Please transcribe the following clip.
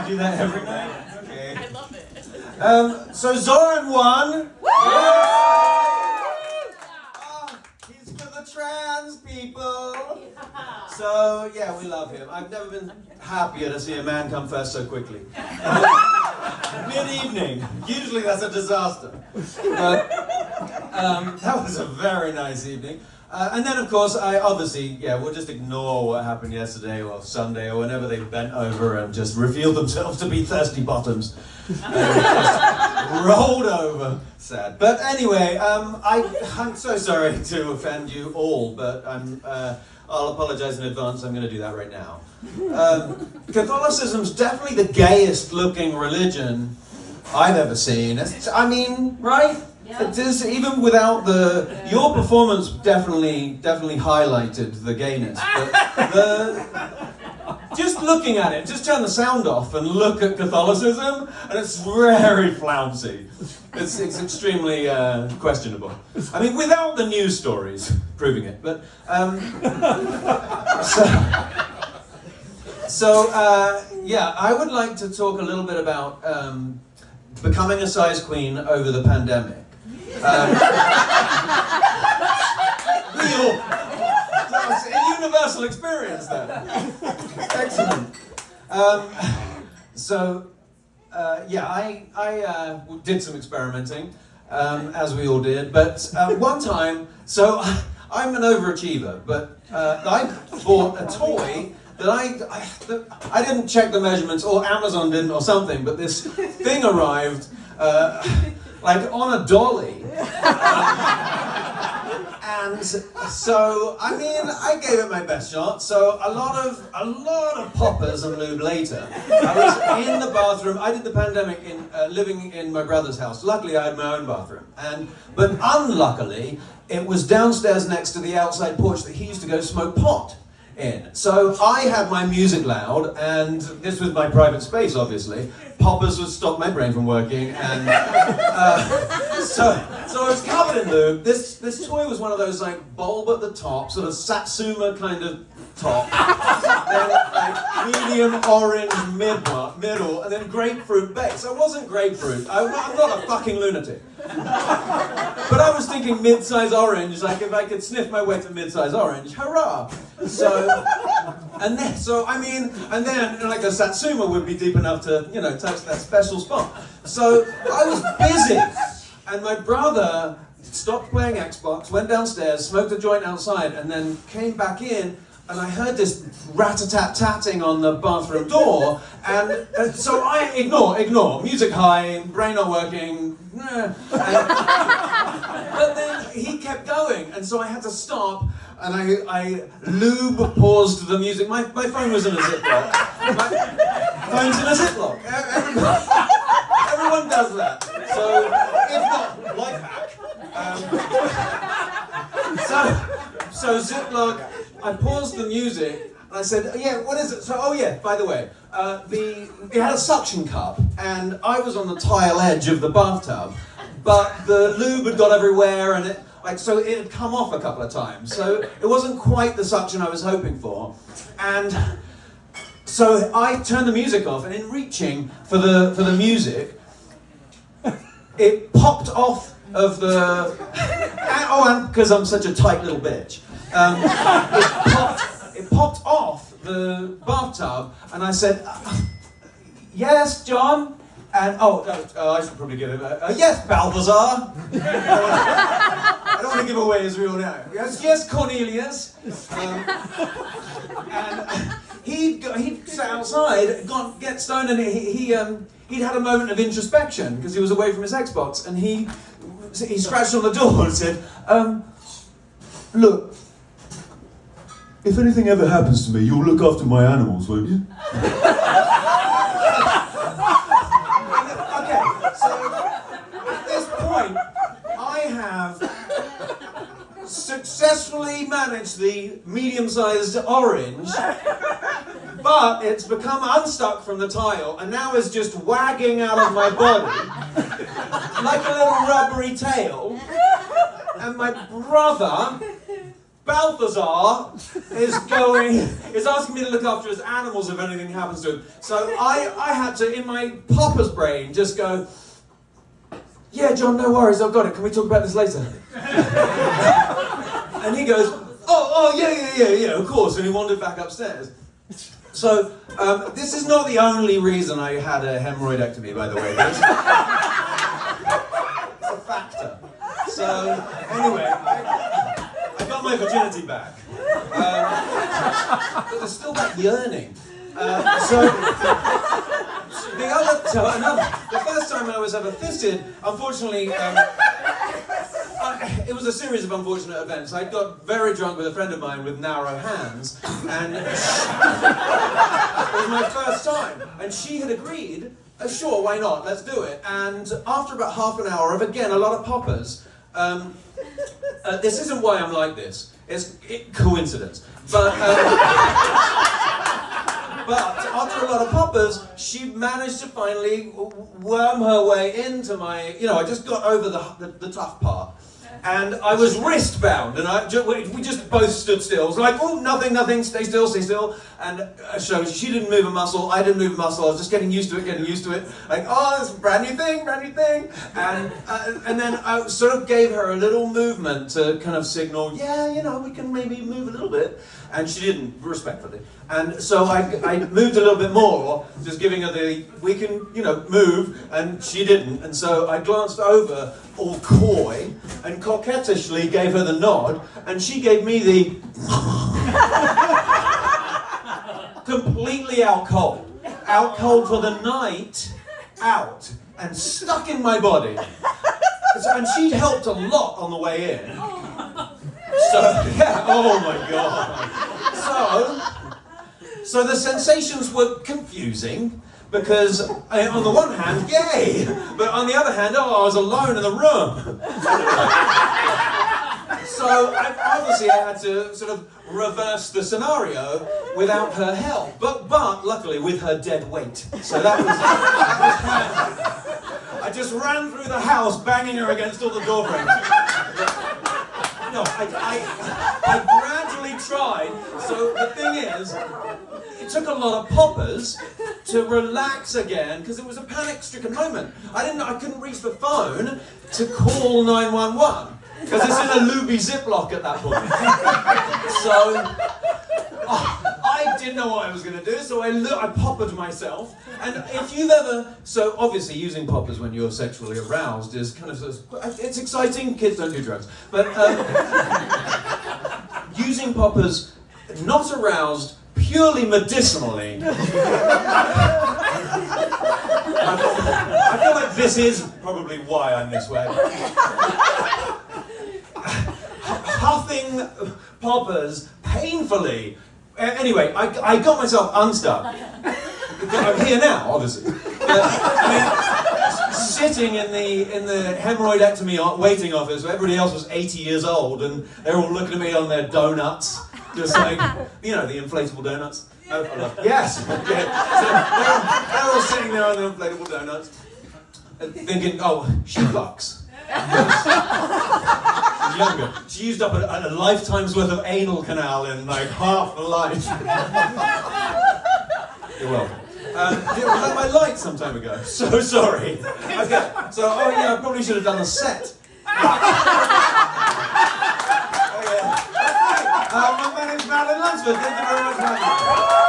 You do that every night? Okay. I love it. So Zoran won. He's for the trans people. So yeah, we love him. I've never been happier to see a man come first so quickly. Mid-evening. Usually that's a disaster. But that was a very nice evening. And then, of course, we'll just ignore what happened yesterday or Sunday or whenever they bent over and just revealed themselves to be thirsty bottoms. And just rolled over. Sad. But anyway, I'm so sorry to offend you all, but I'll apologize in advance. I'm going to do that right now. Catholicism's definitely the gayest looking religion I've ever seen. Right? Yeah. It is, even without your performance definitely highlighted the gayness. But just looking at it, just turn the sound off and look at Catholicism, and it's very flouncy. It's extremely questionable. I mean, without the news stories proving it. But I would like to talk a little bit about becoming a size queen over the pandemic. That's a universal experience then. Excellent. I did some experimenting, as we all did, but one time, so I'm an overachiever, but I bought a toy that I didn't check the measurements, or Amazon didn't, or something, but this thing arrived like on a dolly. And so, I gave it my best shot. So a lot of poppers and lube later, I was in the bathroom. I did the pandemic living in my brother's house. Luckily, I had my own bathroom. But unluckily, it was downstairs next to the outside porch that he used to go smoke pot in. So I had my music loud, and this was my private space, obviously. Poppers would stop my brain from working, and so I was covered in lube. This toy was one of those like bulb at the top, sort of Satsuma kind of top, then like medium orange middle, and then grapefruit base. So it wasn't grapefruit. I'm not a fucking lunatic. But I was thinking mid-size orange, like if I could sniff my way to mid-size orange, hurrah! And then like a Satsuma would be deep enough to, touch that special spot. So I was busy, and my brother stopped playing Xbox, went downstairs, smoked a joint outside, and then came back in, and I heard this rat-a-tat-tatting on the bathroom door, and so I ignore, music high, brain not working, but then he kept going, and so I had to stop, and I paused the music. My phone was in a Ziploc. My phone's in a Ziploc. Everyone does that. So, if not, life hack. So Ziploc, I paused the music, and I said, yeah, what is it? So, by the way, it had a suction cup, and I was on the tile edge of the bathtub, but the lube had got everywhere, and it had come off a couple of times. So it wasn't quite the suction I was hoping for. And so I turned the music off, and in reaching for the music, it popped off of the... and because I'm such a tight little bitch. It popped off the bathtub, and I said, yes, John? And, I should probably give him yes, Balthazar. I don't want to give away his real name. Yes, Cornelius. And he sat outside, get stoned, and he'd had a moment of introspection because he was away from his Xbox, and he scratched on the door and said, look, if anything ever happens to me, you'll look after my animals, won't you? Okay, so at this point, I have successfully managed the medium-sized orange, but it's become unstuck from the tile, and now is just wagging out of my body like a little rubbery tail. And my brother Balthazar is asking me to look after his animals if anything happens to him. So I had to, in my Papa's brain, just go, yeah, John, no worries, I've got it. Can we talk about this later? And he goes, yeah, of course. And he wandered back upstairs. So, this is not the only reason I had a hemorrhoidectomy, by the way. It's a factor. So, anyway, I got my virginity back. But there's still that yearning. The first time I was ever fisted, unfortunately, it was a series of unfortunate events. I got very drunk with a friend of mine with narrow hands, and it was my first time. And she had agreed, sure, why not, let's do it. And after about half an hour of, again, a lot of poppers, this isn't why I'm like this, it's coincidence. But after a lot of poppers, she managed to finally worm her way into my, I just got over the tough part. And I was wrist bound, and we just both stood still. It was like, oh, nothing, stay still. And so she didn't move a muscle, I didn't move a muscle. I was just getting used to it. Like, oh, it's a brand new thing. And then I sort of gave her a little movement to kind of signal, yeah, we can maybe move a little bit. And she didn't, respectfully. And so I moved a little bit more, just giving her we can, move, and she didn't. And so I glanced over, all coy, and coquettishly gave her the nod, and she gave me the completely out cold for the night, out, and stuck in my body. And she'd helped a lot on the way in. So, yeah, oh my God. So the sensations were confusing, because on the one hand, yay, but on the other hand, I was alone in the room. So obviously I had to sort of reverse the scenario without her help, but luckily with her dead weight. So that was handy. I just ran through the house banging her against all the door frames. No, I gradually tried. So the thing is, it took a lot of poppers to relax again, because it was a panic-stricken moment. I couldn't reach the phone to call 911, because it's in a looby Ziploc at that point. So I didn't know what I was going to do, so I poppered myself. And if you've ever, so obviously using poppers when you're sexually aroused is kind of, it's exciting, kids don't do drugs. But using poppers not aroused, purely medicinally, I feel like this is probably why I'm this way. Huffing poppers painfully. Anyway, I got myself unstuck. I'm here now, obviously. Sitting in the hemorrhoidectomy waiting office where everybody else was 80 years old, and they're all looking at me on their donuts, just like, the inflatable donuts. Yes. Okay. So they're all sitting there on the inflatable donuts, thinking, oh, she fucks. She's younger. She used up a lifetime's worth of anal canal in like half a life. You're welcome. Was that my light some time ago? So sorry. Okay, so, I probably should have done a set. My name's Madeline Lunsford. Thank you very much, Madeline.